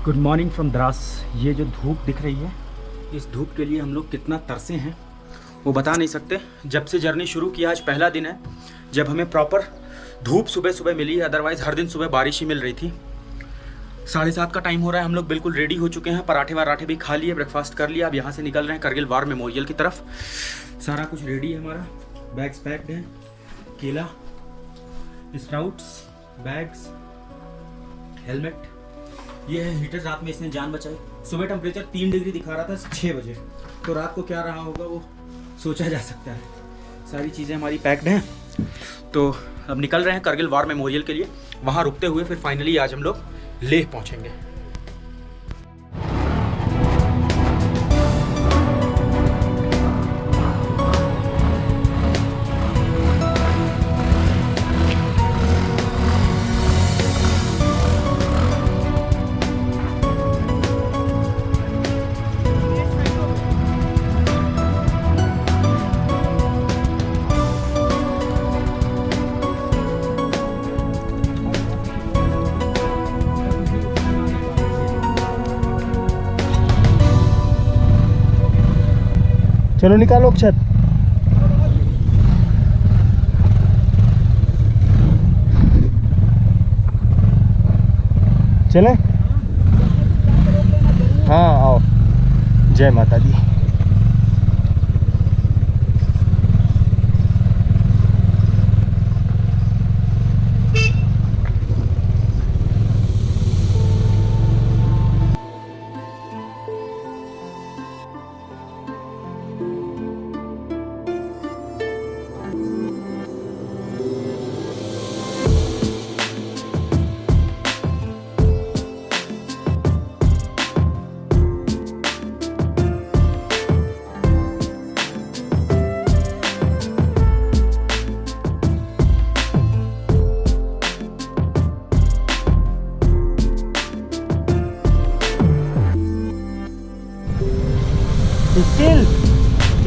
Good morning from Dras. ये जो धूप दिख रही है, इस धूप के लिए हम लोग कितना तरसे हैं वो बता नहीं सकते। जब से जर्नी शुरू किया, आज पहला दिन है जब हमें प्रॉपर धूप सुबह सुबह मिली है। अदरवाइज़ हर दिन सुबह बारिश ही मिल रही थी। 7:30 का टाइम हो रहा है, हम लोग बिल्कुल रेडी हो चुके हैं। पराठे वराठे भी खा लिए, ब्रेकफास्ट कर लिया। अब यहाँ से निकल रहे हैं करगिल वार मेमोरियल की तरफ। सारा कुछ रेडी है हमारा, बैग्स पैक्ड हैं, केला, स्प्राउट्स, बैग्स, हेलमेट। ये है हीटर, रात में इसने जान बचाई। सुबह टेम्परेचर 3 डिग्री दिखा रहा था 6 बजे, तो रात को क्या रहा होगा वो सोचा जा सकता है। सारी चीज़ें हमारी पैक्ड हैं, तो अब निकल रहे हैं करगिल वार मेमोरियल के लिए। वहाँ रुकते हुए फिर फाइनली आज हम लोग लेह पहुँचेंगे। चलो निकालो छत। चले? हाँ आओ। जय माता दी।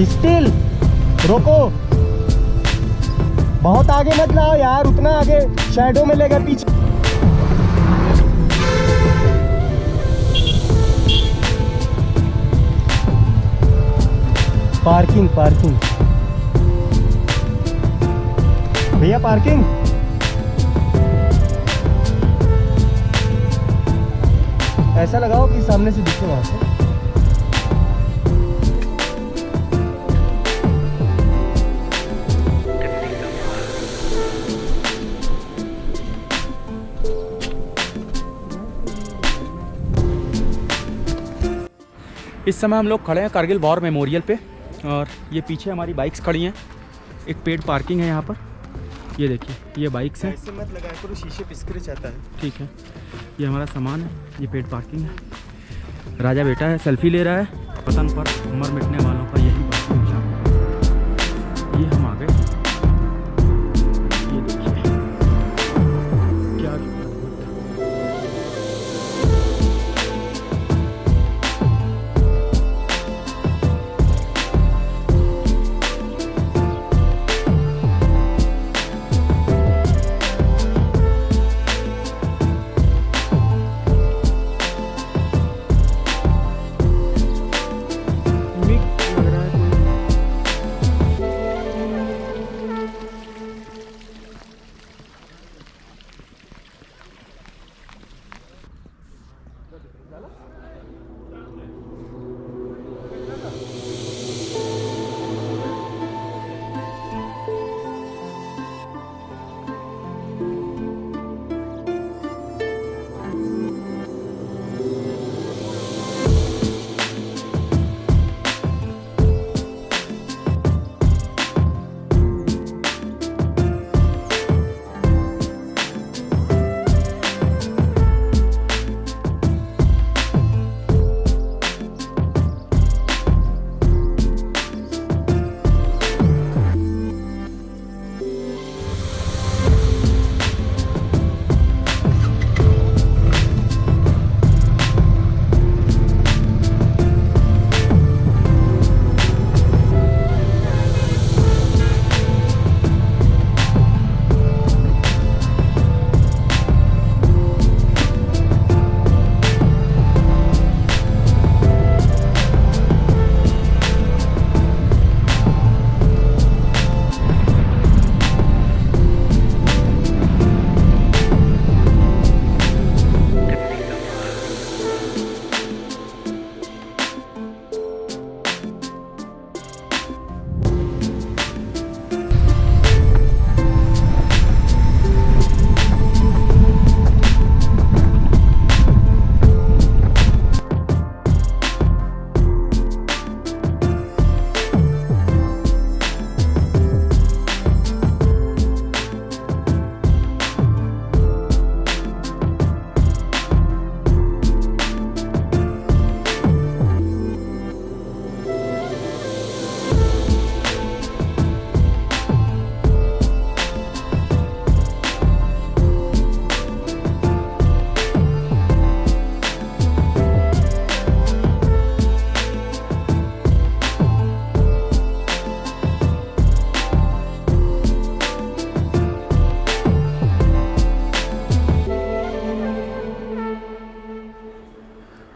स्टिल रोको, बहुत आगे मत लाओ यार, उतना आगे शैडो में लेगा पीछे। पार्किंग पार्किंग भैया, पार्किंग। ऐसा लगाओ कि सामने से दिखे वहां से। इस समय हम लोग खड़े हैं करगिल वॉर मेमोरियल पे, और ये पीछे हमारी बाइक्स खड़ी हैं। एक पेड पार्किंग है यहाँ पर, ये देखिए, ये बाइक्स हैं। ऐसे मत लगाया करो, शीशे पे स्क्रैच आता है। ठीक है, ये हमारा सामान है, ये पेड पार्किंग है। राजा बेटा है, सेल्फी ले रहा है। वतन पर उम्र मिटने वालों का यही पार्किंग है। ये हम आ गए, ये देखिए क्या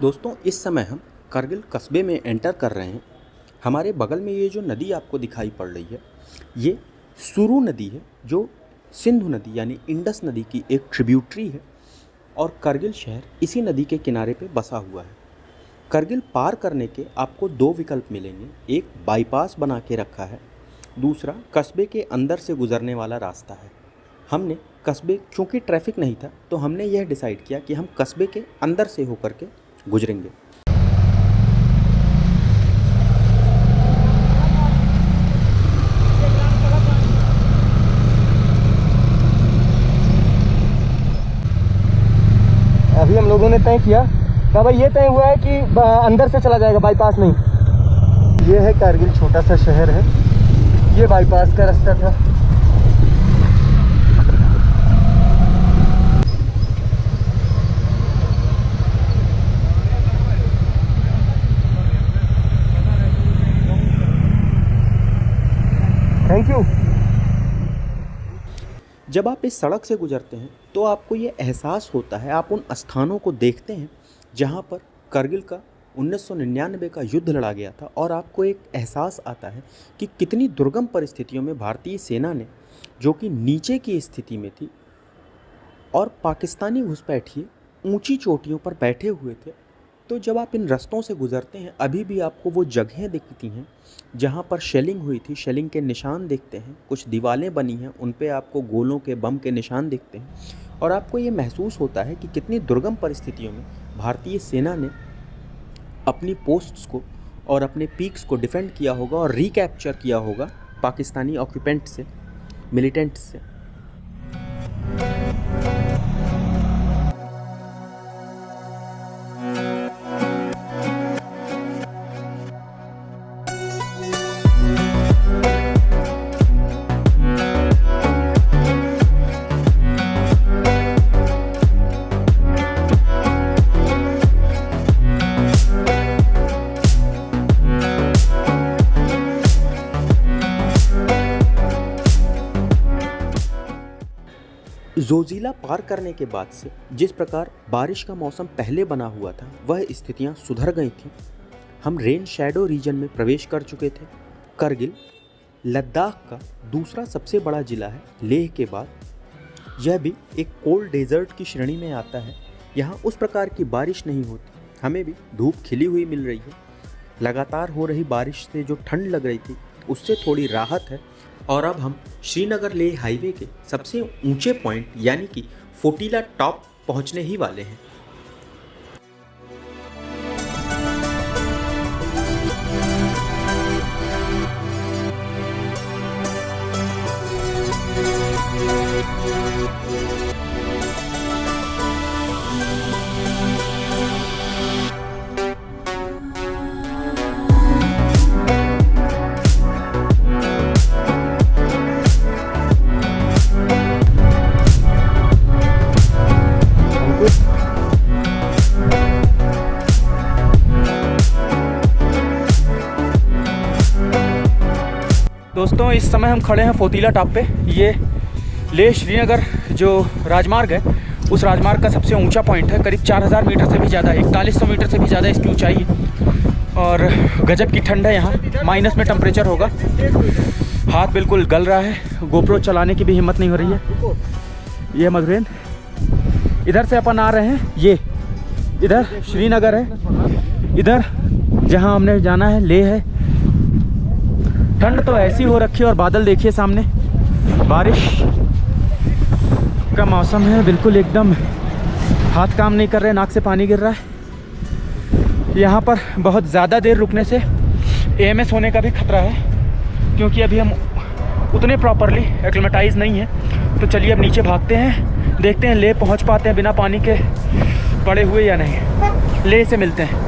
दोस्तों इस समय हम करगिल कस्बे में एंटर कर रहे हैं। हमारे बगल में ये जो नदी आपको दिखाई पड़ रही है ये सुरु नदी है, जो सिंधु नदी यानी इंडस नदी की एक ट्रिब्यूटरी है और करगिल शहर इसी नदी के किनारे पे बसा हुआ है। करगिल पार करने के आपको दो विकल्प मिलेंगे, एक बाईपास बना के रखा है, दूसरा कस्बे के अंदर से गुजरने वाला रास्ता है। हमने कस्बे, चूँकि ट्रैफिक नहीं था तो हमने यह डिसाइड किया कि हम कस्बे के अंदर से होकर के गुजरेंगे। अभी हम लोगों ने तय किया था भाई, ये तय हुआ है कि अंदर से चला जाएगा, बाईपास नहीं। ये है कारगिल, छोटा सा शहर है, ये बाईपास का रास्ता था। Thank you. जब आप इस सड़क से गुजरते हैं तो आपको ये एहसास होता है, आप उन स्थानों को देखते हैं जहाँ पर करगिल का 1999 का युद्ध लड़ा गया था और आपको एक एहसास आता है कि कितनी दुर्गम परिस्थितियों में भारतीय सेना ने, जो कि नीचे की स्थिति में थी और पाकिस्तानी घुसपैठिए ऊंची चोटियों पर बैठे हुए थे, तो जब आप इन रास्तों से गुजरते हैं अभी भी आपको वो जगहें दिखती हैं जहाँ पर शेलिंग हुई थी, शेलिंग के निशान दिखते हैं, कुछ दीवारें बनी हैं उन पे आपको गोलों के, बम के निशान दिखते हैं और आपको ये महसूस होता है कि कितनी दुर्गम परिस्थितियों में भारतीय सेना ने अपनी पोस्ट्स को और अपने पीक्स को डिफेंड किया होगा और रिकैप्चर किया होगा पाकिस्तानी ऑक्यूपेंट से, मिलिटेंट्स से। जोजिला पार करने के बाद से जिस प्रकार बारिश का मौसम पहले बना हुआ था वह स्थितियां सुधर गई थीं। हम रेन शैडो रीजन में प्रवेश कर चुके थे। करगिल लद्दाख का दूसरा सबसे बड़ा ज़िला है लेह के बाद। यह भी एक कोल्ड डेजर्ट की श्रेणी में आता है। यहाँ उस प्रकार की बारिश नहीं होती, हमें भी धूप खिली हुई मिल रही है। लगातार हो रही बारिश से जो ठंड लग रही थी उससे थोड़ी राहत है। और अब हम श्रीनगर लेह हाईवे के सबसे ऊंचे पॉइंट यानी कि फोटीला टॉप पहुंचने ही वाले हैं। दोस्तों इस समय हम खड़े हैं फोटीला टॉप पे। ये लेह श्रीनगर जो राजमार्ग है उस राजमार्ग का सबसे ऊंचा पॉइंट है। करीब 4000 मीटर से भी ज़्यादा, 4100 मीटर से भी ज़्यादा इसकी ऊंचाई है और गजब की ठंड है यहाँ। माइनस में टेम्परेचर होगा। हाथ बिल्कुल गल रहा है, गोप्रो चलाने की भी हिम्मत नहीं हो रही है। ये मधुरेन, इधर से अपन आ रहे हैं, ये इधर श्रीनगर है, इधर जहाँ हमने जाना है लेह है। ठंड तो ऐसी हो रखी है और बादल देखिए सामने, बारिश का मौसम है। बिल्कुल एकदम हाथ काम नहीं कर रहे, नाक से पानी गिर रहा है। यहाँ पर बहुत ज़्यादा देर रुकने से AMS होने का भी खतरा है, क्योंकि अभी हम उतने प्रॉपरली एक्लिमेटाइज नहीं हैं। तो चलिए अब नीचे भागते हैं, देखते हैं लेह पहुँच पाते हैं बिना पानी के पड़े हुए या नहीं। लेह से मिलते हैं।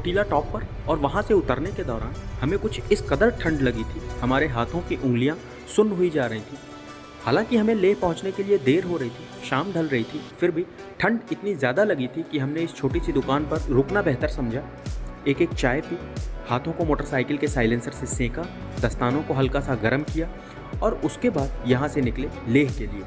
चोटीला टॉप पर और वहाँ से उतरने के दौरान हमें कुछ इस कदर ठंड लगी थी, हमारे हाथों की उंगलियां सुन्न हुई जा रही थी। हालांकि हमें लेह पहुंचने के लिए देर हो रही थी, शाम ढल रही थी, फिर भी ठंड इतनी ज़्यादा लगी थी कि हमने इस छोटी सी दुकान पर रुकना बेहतर समझा। एक चाय पी, हाथों को मोटरसाइकिल के साइलेंसर से सेंका, दस्तानों को हल्का सा गर्म किया और उसके बाद यहाँ से निकले लेह के लिए।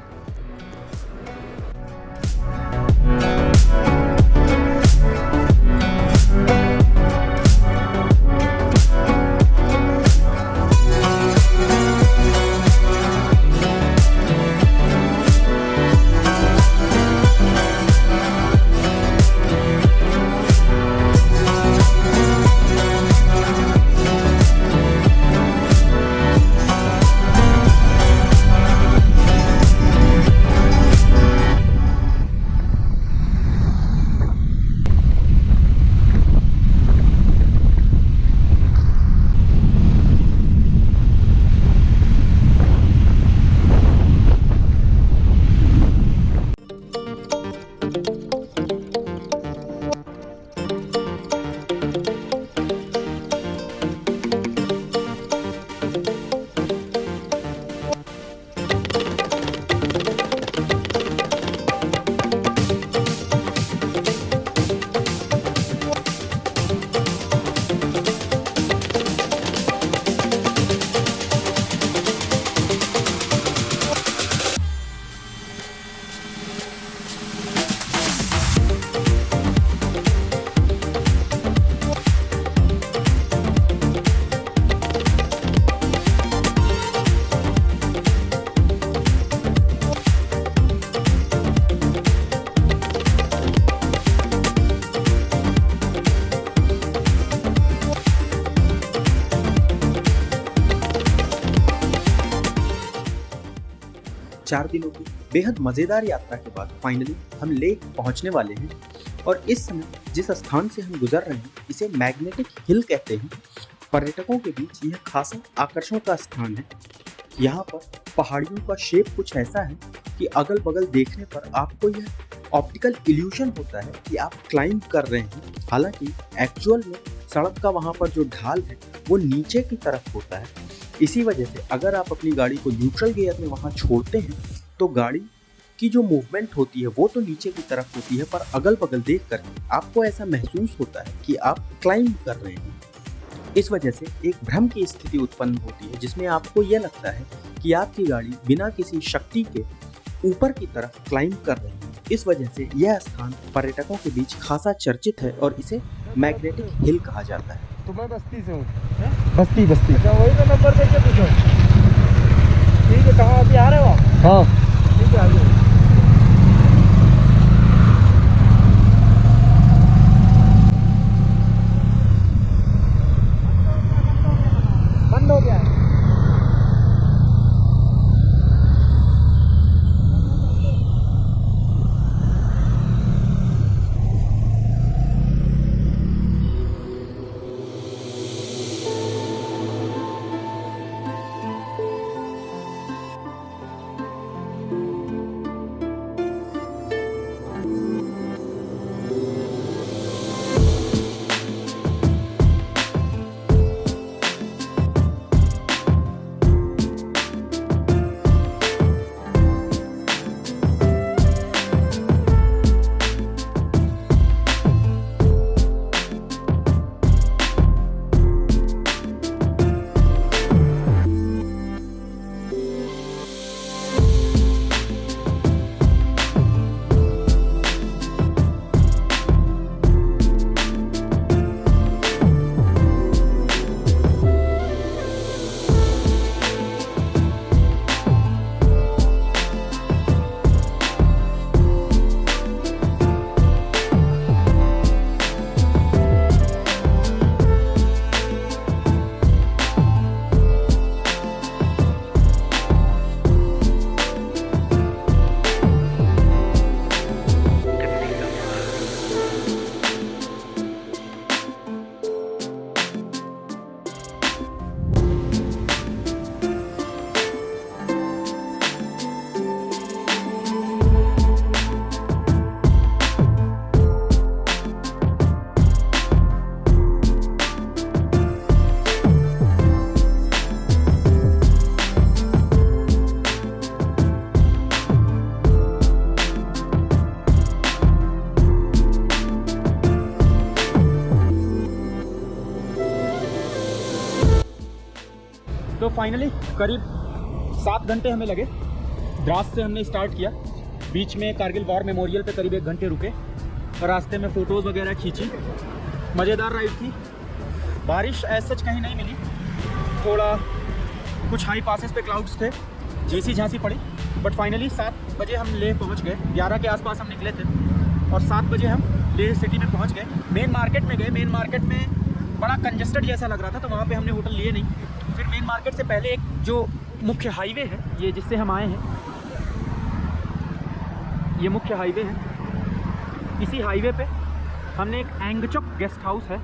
4 दिनों की बेहद मज़ेदार यात्रा के बाद फाइनली हम लेह पहुंचने वाले हैं। और इस समय जिस स्थान से हम गुजर रहे हैं इसे मैग्नेटिक हिल कहते हैं। पर्यटकों के बीच यह खासा आकर्षण का स्थान है। यहाँ पर पहाड़ियों का शेप कुछ ऐसा है कि अगल बगल देखने पर आपको यह ऑप्टिकल इल्यूशन होता है कि आप क्लाइंब कर रहे हैं। हालांकि एक्चुअल में सड़क का वहाँ पर जो ढाल है वो नीचे की तरफ होता है। इसी वजह से अगर आप अपनी गाड़ी को न्यूट्रल गियर में वहाँ छोड़ते हैं तो गाड़ी की जो मूवमेंट होती है वो तो नीचे की तरफ होती है, पर अगल बगल देख कर आपको ऐसा महसूस होता है कि आप क्लाइंब कर रहे हैं। इस वजह से एक भ्रम की स्थिति उत्पन्न होती है जिसमें आपको यह लगता है कि आपकी गाड़ी बिना किसी शक्ति के ऊपर की तरफ क्लाइंब कर रही है। इस वजह से यह स्थान पर्यटकों के बीच खासा चर्चित है और इसे मैग्नेटिक हिल कहा जाता है। तो मैं बस्ती से हूँ। बस्ती बस्ती। अच्छा वही तो नंबर देख के पूछो। ठीक है, कहाँ अभी आ रहे हो आप? हाँ ठीक है, आइए। बंद हो गया है। फाइनली करीब 7 घंटे हमें लगे। द्रास से हमने स्टार्ट किया, बीच में कारगिल वॉर मेमोरियल पे करीब 1 घंटे रुके और रास्ते में फ़ोटोज़ वगैरह खींची। मज़ेदार राइड थी। बारिश ऐसा सच कहीं नहीं मिली, थोड़ा कुछ हाई पासेस पे क्लाउड्स थे, झीसी झांसी पड़ी, बट फाइनली 7 बजे हम लेह पहुंच गए। 11 के आसपास हम निकले थे और 7 बजे हम लेह सिटी में पहुंच गए। मेन मार्केट में गए। मेन मार्केट में बड़ा कंजेस्टेड जैसा लग रहा था, तो वहाँ पे हमने होटल लिए नहीं। फिर मेन मार्केट से पहले एक जो मुख्य हाईवे है, ये जिससे हम आए हैं, ये मुख्य हाईवे है। इसी हाईवे पे हमने एक एंगचोक गेस्ट हाउस है,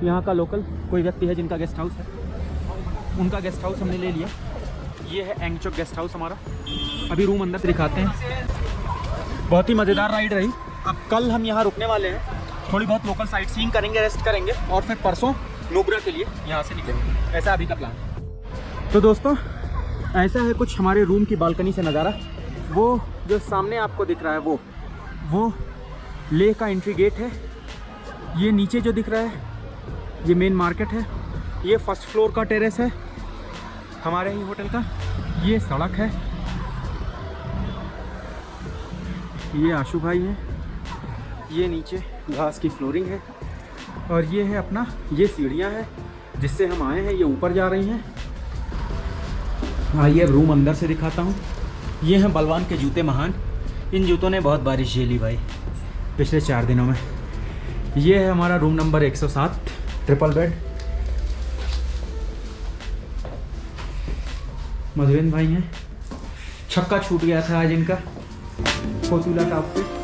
यहाँ का लोकल कोई व्यक्ति है जिनका गेस्ट हाउस है, उनका गेस्ट हाउस हमने ले लिया। ये है एंगचोक गेस्ट हाउस हमारा। अभी रूम अंदर से दिखाते हैं। बहुत ही मज़ेदार राइड रही। अब कल हम यहाँ रुकने वाले हैं, थोड़ी बहुत लोकल साइट सीइंग करेंगे, रेस्ट करेंगे और फिर परसों नुब्रा के लिए यहाँ से निकलेंगे। ऐसा अभी का प्लान है। तो दोस्तों ऐसा है कुछ हमारे रूम की बालकनी से नज़ारा। वो जो सामने आपको दिख रहा है वो लेह का एंट्री गेट है। ये नीचे जो दिख रहा है ये मेन मार्केट है। ये फर्स्ट फ्लोर का टेरेस है हमारे ही होटल का। ये सड़क है, ये आशु भाई है, ये नीचे घास की फ्लोरिंग है और ये है अपना, ये सीढ़ियाँ हैं जिससे हम आए हैं, ये ऊपर जा रही हैं। आइए अब रूम अंदर से दिखाता हूँ। ये हैं बलवान के जूते महान। इन जूतों ने बहुत बारिश झेली भाई पिछले 4 दिनों में। ये है हमारा रूम नंबर 107, ट्रिपल बेड। मधुवेंद्र भाई हैं, छक्का छूट गया था आज इनका कोतुला टॉप पे।